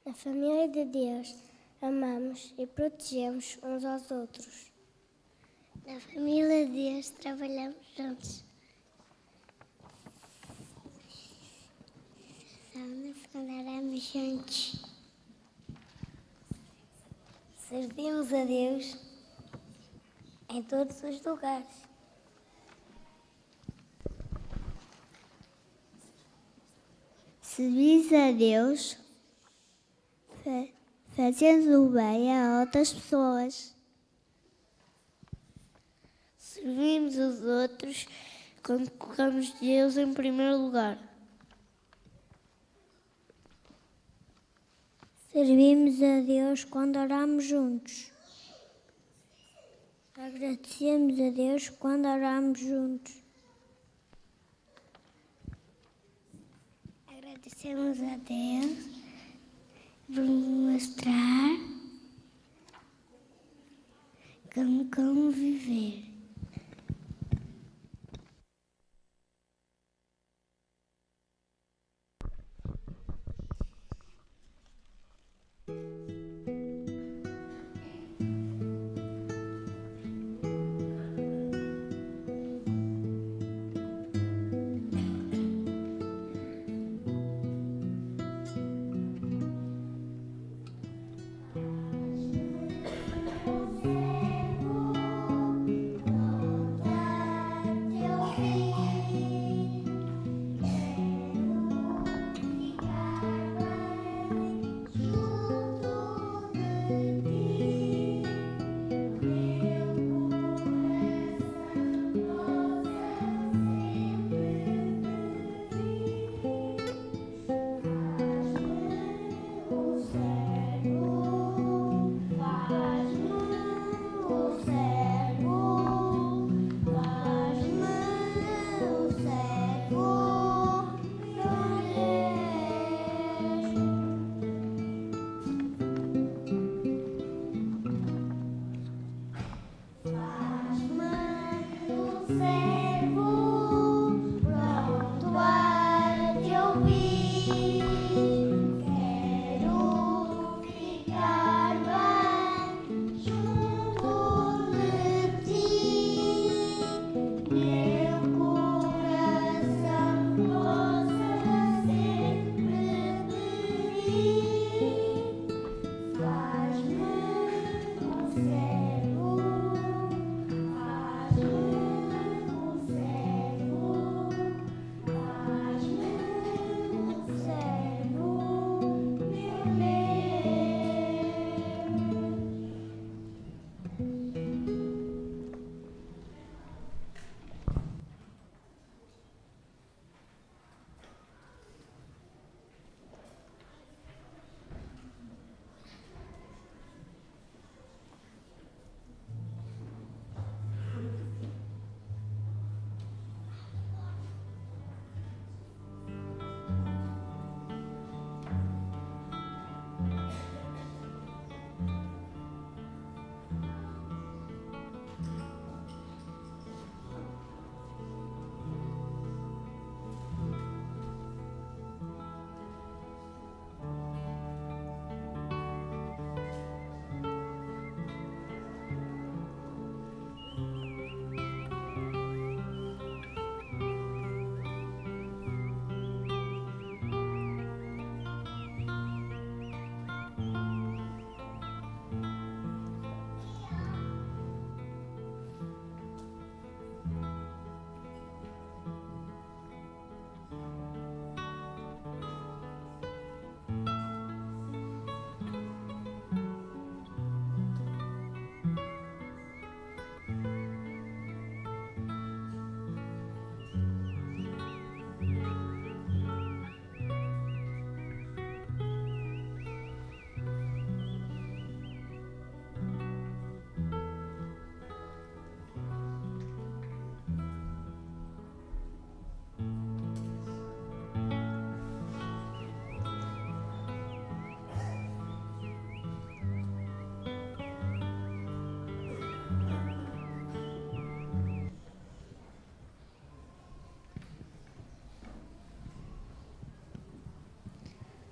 Na família de Deus, amamos e protegemos uns aos outros. Na família de Deus, trabalhamos juntos. Trabalhamos juntos. Servimos a Deus em todos os lugares. Servimos a Deus fazendo o bem a outras pessoas. Servimos os outros quando colocamos Deus em primeiro lugar. Servimos a Deus quando oramos juntos. Agradecemos a Deus quando oramos juntos. Agradecemos a Deus por nos mostrar como viver.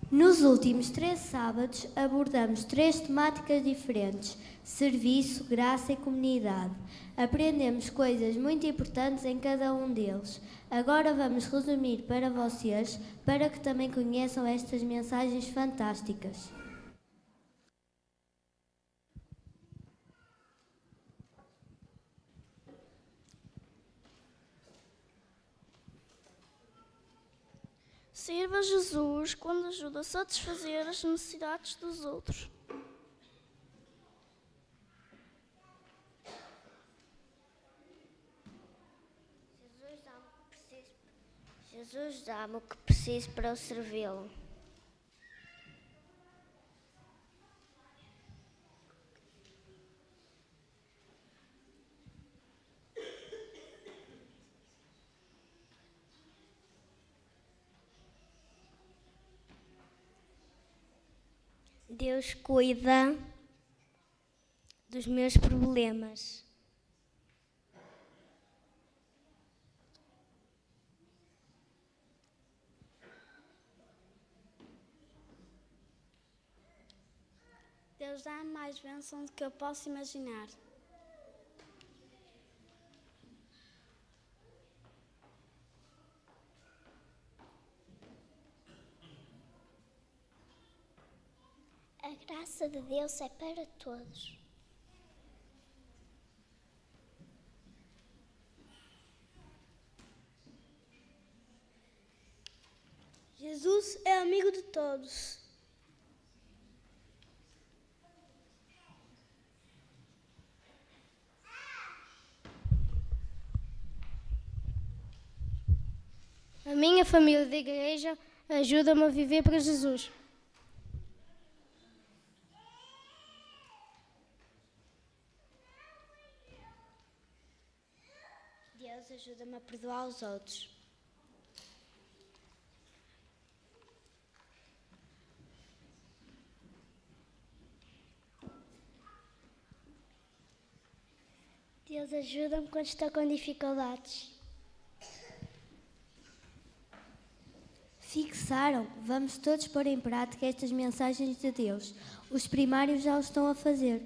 Nos últimos 3 sábados abordamos 3 temáticas diferentes: serviço, graça e comunidade. Aprendemos coisas muito importantes em cada um deles. Agora vamos resumir para vocês, para que também conheçam estas mensagens fantásticas. Sirva Jesus quando ajuda a satisfazer as necessidades dos outros. Jesus dá-me o que preciso para eu servi-lo. Deus cuida dos meus problemas. Deus dá-me mais bênção do que eu posso imaginar. A graça de Deus é para todos. Jesus é amigo de todos. A minha família de igreja ajuda-me a viver para Jesus. Deus ajuda-me a perdoar os outros. Deus ajuda-me quando estou com dificuldades. Fixaram? Vamos todos pôr em prática estas mensagens de Deus. Os primários já o estão a fazer.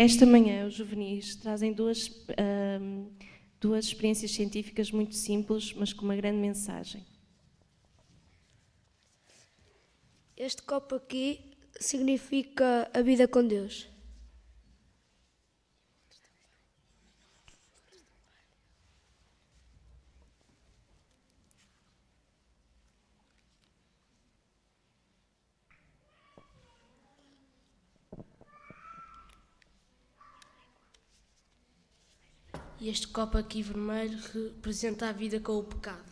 Esta manhã, os juvenis trazem duas experiências científicas muito simples, mas com uma grande mensagem. Este copo aqui significa a vida com Deus. E este copo aqui vermelho representa a vida com o pecado.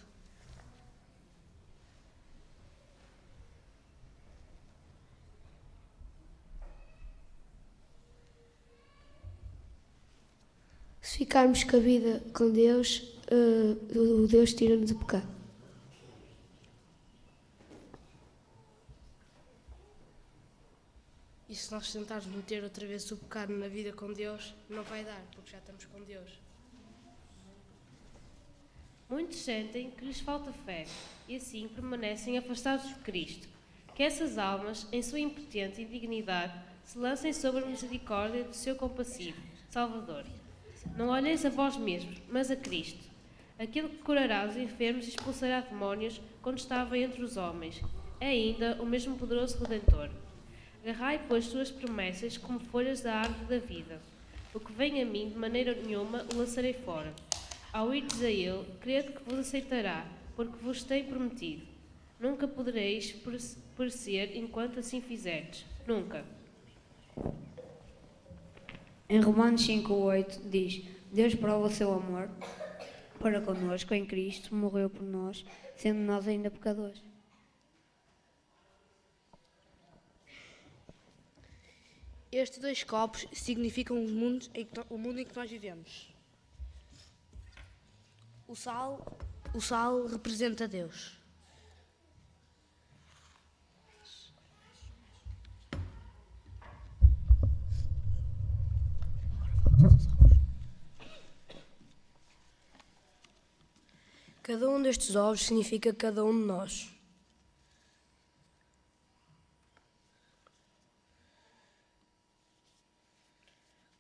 Se ficarmos com a vida com Deus, o Deus tira-nos o pecado. E se nós tentarmos meter outra vez o pecado na vida com Deus, não vai dar, porque já estamos com Deus. Muitos sentem que lhes falta fé e assim permanecem afastados de Cristo. Que essas almas, em sua impotente indignidade, se lancem sobre a misericórdia do seu compassivo, Salvador. Não olheis a vós mesmos, mas a Cristo, aquele que curará os enfermos e expulsará demónios quando estava entre os homens. É ainda o mesmo poderoso Redentor. Agarrai, pois, suas promessas como folhas da árvore da vida. O que vem a mim, de maneira nenhuma, o lançarei fora. Ao irdes a ele, crede que vos aceitará, porque vos tem prometido. Nunca podereis perecer enquanto assim fizerdes. Nunca. Em Romanos 5:8 diz: Deus prova o seu amor para connosco em Cristo, morreu por nós, sendo nós ainda pecadores. Estes dois copos significam o mundo em que nós vivemos. O sal representa Deus. Cada um destes ovos significa cada um de nós.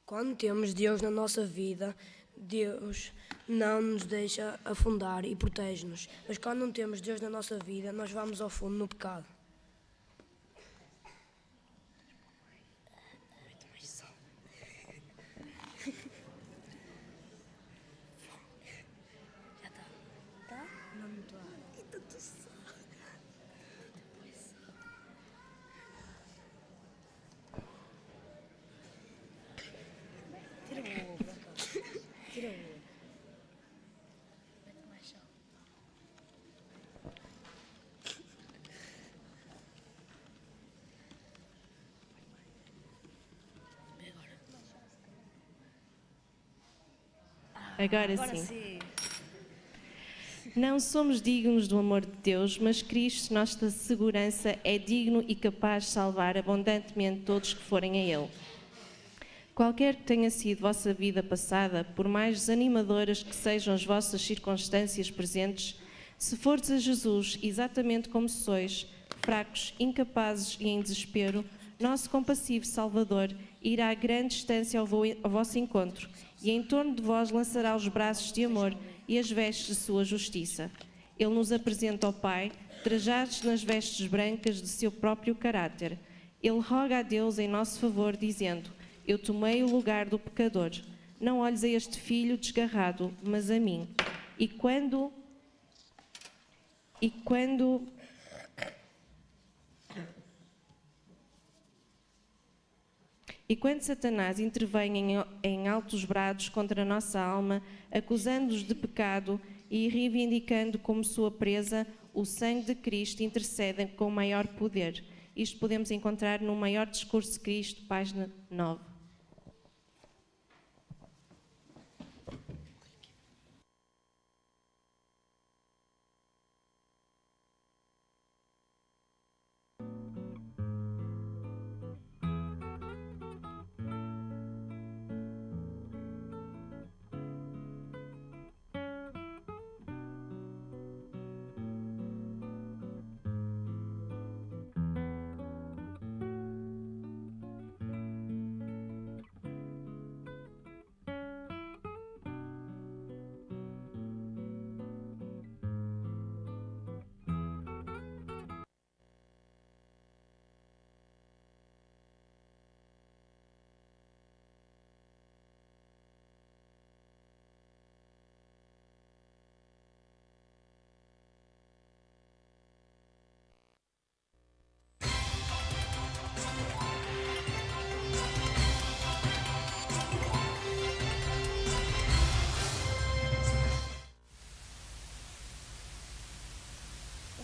Quando temos Deus na nossa vida, Deus não nos deixa afundar e protege-nos. Mas quando não temos Deus na nossa vida, nós vamos ao fundo no pecado. Já está? Tá? Não, não está. Então tu só. Tira o ovo, tira o ovo. Mete mais sal. Agora sim. Não somos dignos do amor de Deus, mas Cristo, nossa segurança, é digno e capaz de salvar abundantemente todos que forem a Ele. Qualquer que tenha sido vossa vida passada, por mais desanimadoras que sejam as vossas circunstâncias presentes, se fordes a Jesus exatamente como sois, fracos, incapazes e em desespero, nosso compassivo Salvador irá a grande distância ao vosso encontro e em torno de vós lançará os braços de amor e as vestes de sua justiça. Ele nos apresenta ao Pai, trajados nas vestes brancas de seu próprio caráter. Ele roga a Deus em nosso favor, dizendo: Eu tomei o lugar do pecador. Não olhes a este filho desgarrado, mas a mim. E quando Satanás intervém em altos brados contra a nossa alma, acusando-os de pecado e reivindicando como sua presa, o sangue de Cristo intercede com maior poder. Isto podemos encontrar no Maior Discurso de Cristo, página 9.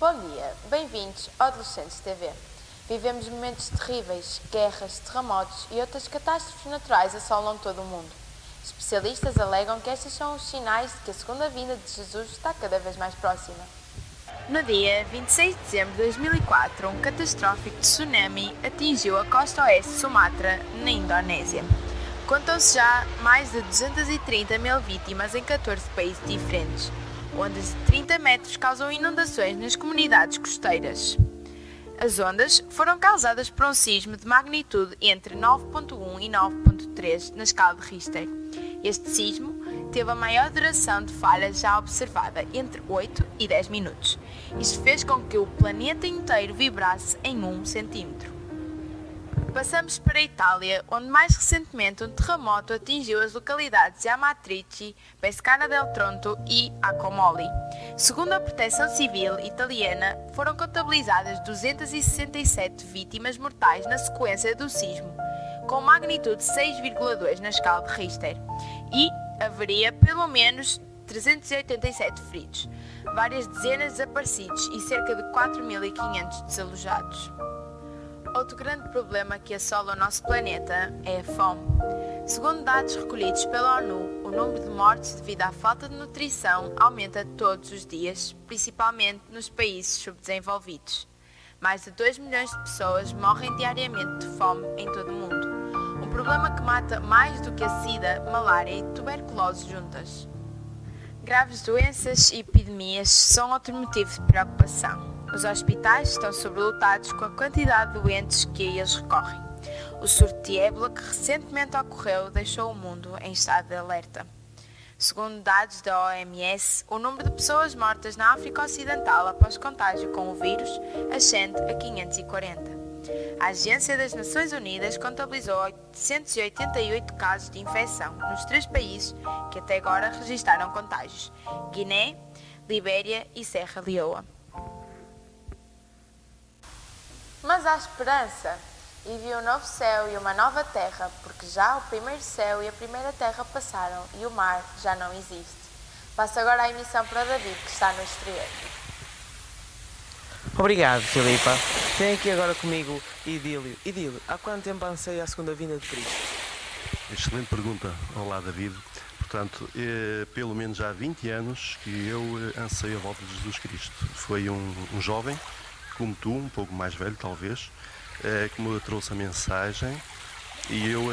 Bom dia, bem-vindos ao Adolescentes TV. Vivemos momentos terríveis, guerras, terremotos e outras catástrofes naturais assolam todo o mundo. Especialistas alegam que estes são os sinais de que a segunda vinda de Jesus está cada vez mais próxima. No dia 26 de dezembro de 2004, um catastrófico tsunami atingiu a costa oeste de Sumatra, na Indonésia. Contam-se já mais de 230 mil vítimas em 14 países diferentes. Ondas de 30 metros causam inundações nas comunidades costeiras. As ondas foram causadas por um sismo de magnitude entre 9.1 e 9.3 na escala de Richter. Este sismo teve a maior duração de falha já observada, entre 8 e 10 minutos. Isto fez com que o planeta inteiro vibrasse em 1 centímetro. Passamos para a Itália, onde mais recentemente um terremoto atingiu as localidades de Amatrice, Pescara del Tronto e Accumoli. Segundo a Proteção Civil italiana, foram contabilizadas 267 vítimas mortais na sequência do sismo, com magnitude 6,2 na escala de Richter, e haveria pelo menos 387 feridos, várias dezenas de desaparecidos e cerca de 4.500 desalojados. Outro grande problema que assola o nosso planeta é a fome. Segundo dados recolhidos pela ONU, o número de mortes devido à falta de nutrição aumenta todos os dias, principalmente nos países subdesenvolvidos. Mais de 2 milhões de pessoas morrem diariamente de fome em todo o mundo. Um problema que mata mais do que a sida, malária e tuberculose juntas. Graves doenças e epidemias são outro motivo de preocupação. Os hospitais estão sobrelotados com a quantidade de doentes que a eles recorrem. O surto de ébola que recentemente ocorreu deixou o mundo em estado de alerta. Segundo dados da OMS, o número de pessoas mortas na África Ocidental após contágio com o vírus ascende a 540. A Agência das Nações Unidas contabilizou 888 casos de infecção nos 3 países que até agora registaram contágios: Guiné, Libéria e Serra Leoa. Mas há esperança, e vi um novo céu e uma nova terra, porque já o primeiro céu e a primeira terra passaram e o mar já não existe. Passo agora a emissão para David, que está no exterior. Obrigado, Filipa. Tenho aqui agora comigo Idílio. Idílio, há quanto tempo anseia a segunda vinda de Cristo? Excelente pergunta. Olá, David. Portanto, pelo menos há 20 anos que eu anseio a volta de Jesus Cristo. Foi um jovem, como tu, um pouco mais velho talvez, que me trouxe a mensagem e eu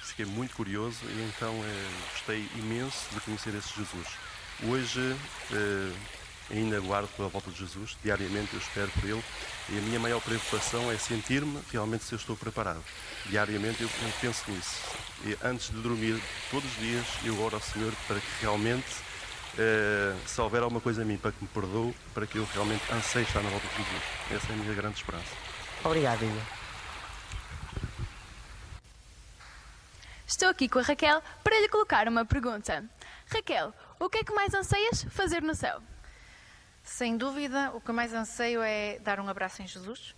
fiquei muito curioso e então gostei imenso de conhecer esse Jesus. Hoje ainda aguardo pela volta de Jesus, diariamente eu espero por ele e a minha maior preocupação é sentir-me realmente se eu estou preparado. Diariamente eu penso nisso e antes de dormir todos os dias eu oro ao Senhor para que realmente se houver alguma coisa a mim para que me perdoe, para que eu realmente anseie estar na volta de Jesus. Essa é a minha grande esperança. Obrigado, Igor. Estou aqui com a Raquel para lhe colocar uma pergunta. Raquel, o que é que mais anseias fazer no céu? Sem dúvida, o que mais anseio é dar um abraço em Jesus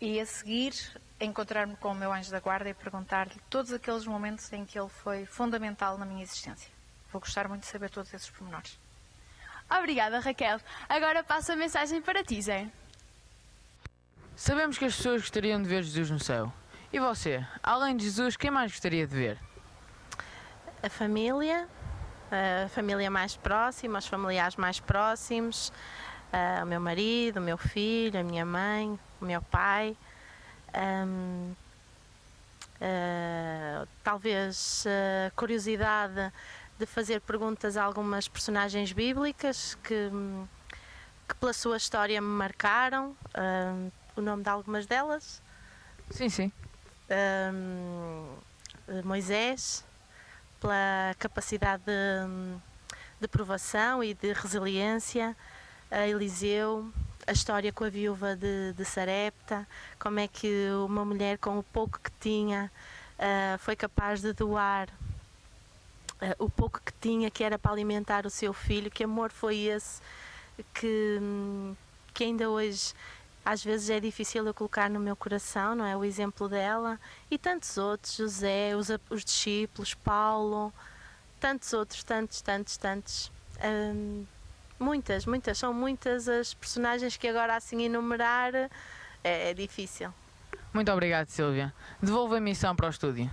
e a seguir encontrar-me com o meu anjo da guarda e perguntar-lhe todos aqueles momentos em que ele foi fundamental na minha existência. Vou gostar muito de saber todos esses pormenores. Obrigada, Raquel. Agora passo a mensagem para ti, Zé. Sabemos que as pessoas gostariam de ver Jesus no céu. E você, além de Jesus, quem mais gostaria de ver? A família mais próxima, os familiares mais próximos, o meu marido, o meu filho, a minha mãe, o meu pai. Talvez curiosidade de fazer perguntas a algumas personagens bíblicas que pela sua história me marcaram, o nome de algumas delas. Sim. Moisés, pela capacidade de provação e de resiliência, Eliseu, a história com a viúva de Sarepta, como é que uma mulher com o pouco que tinha foi capaz de doar o pouco que tinha, que era para alimentar o seu filho. Que amor foi esse que ainda hoje às vezes é difícil eu colocar no meu coração, não é? O exemplo dela e tantos outros, José, os discípulos, Paulo, tantos outros, tantos. Muitas, são muitas as personagens que agora assim enumerar é difícil. Muito obrigado, Sílvia. Devolvo a missão para o estúdio.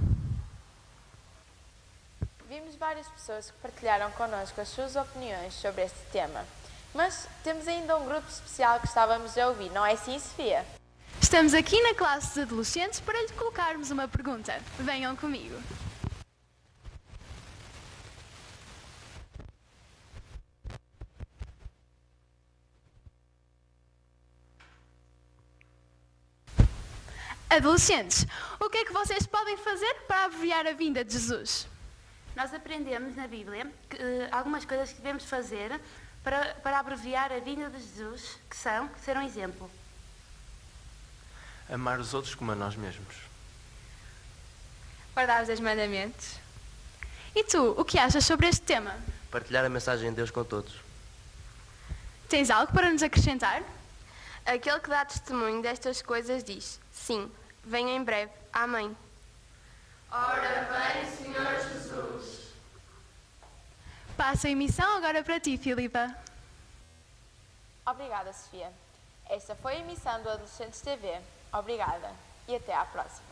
Vimos várias pessoas que partilharam connosco as suas opiniões sobre este tema. Mas temos ainda um grupo especial que estávamos a ouvir, não é assim, Sofia? Estamos aqui na classe de adolescentes para lhe colocarmos uma pergunta. Venham comigo. Adolescentes, o que é que vocês podem fazer para abreviar a vinda de Jesus? Nós aprendemos na Bíblia algumas coisas que devemos fazer para abreviar a vinda de Jesus, que são ser um exemplo. Amar os outros como a nós mesmos. Guardar os 10 mandamentos. E tu, o que achas sobre este tema? Partilhar a mensagem de Deus com todos. Tens algo para nos acrescentar? Aquele que dá testemunho destas coisas diz: sim, venha em breve. Amém. Ora vem, Senhor Jesus. Passa a emissão agora para ti, Filipa. Obrigada, Sofia. Esta foi a emissão do Adolescentes TV. Obrigada e até à próxima.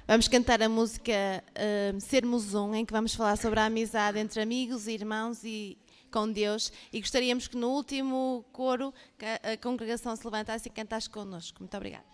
Vamos cantar a música Sermos Um, em que vamos falar sobre a amizade entre amigos, irmãos e com Deus. E gostaríamos que no último coro a congregação se levantasse e cantasse connosco. Muito obrigada.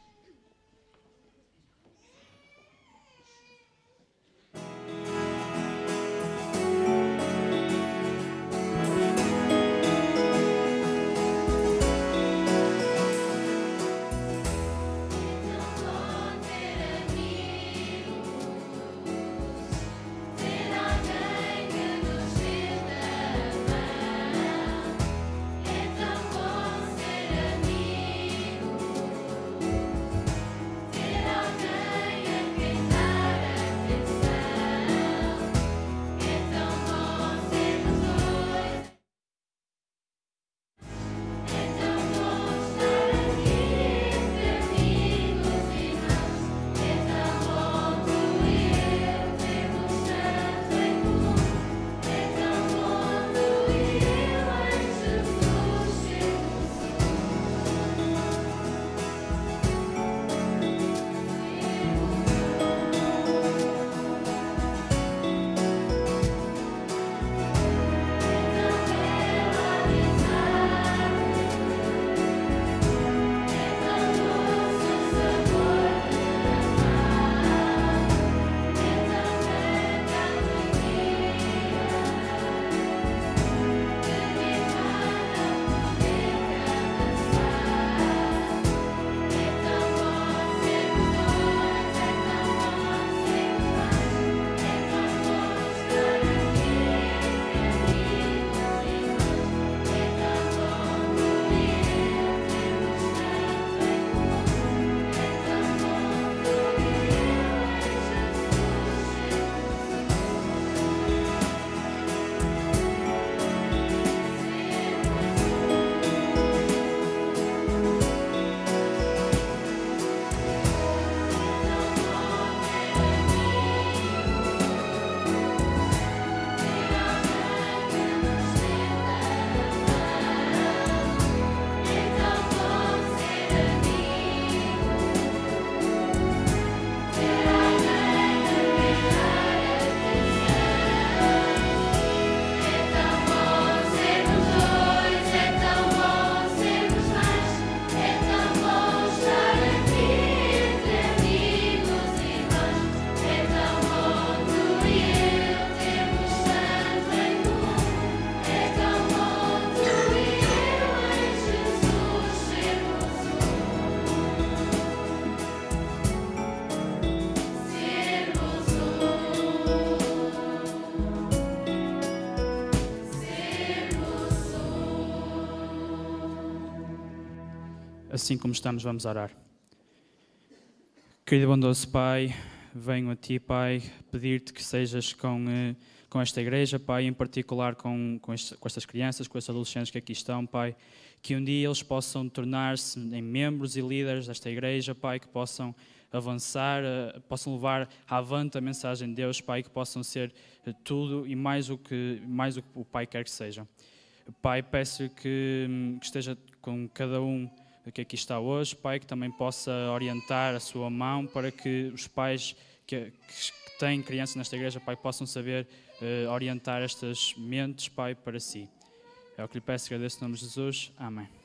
É tão bom ser amigo. assim como estamos, vamos orar. Querido e bondoso Pai, venho a Ti, Pai, pedir-te que sejas com esta igreja, Pai, em particular com estas crianças, com estes adolescentes que aqui estão, Pai, que um dia eles possam tornar-se em membros e líderes desta igreja, Pai, que possam avançar, possam levar avante a mensagem de Deus, Pai, que possam ser tudo e mais o que o Pai quer que sejam. Pai, peço que esteja com cada um que aqui está hoje, Pai, que também possa orientar a sua mão para que os pais que têm crianças nesta igreja, Pai, possam saber orientar estas mentes, Pai, para si. É o que lhe peço e agradeço em nome de Jesus. Amém.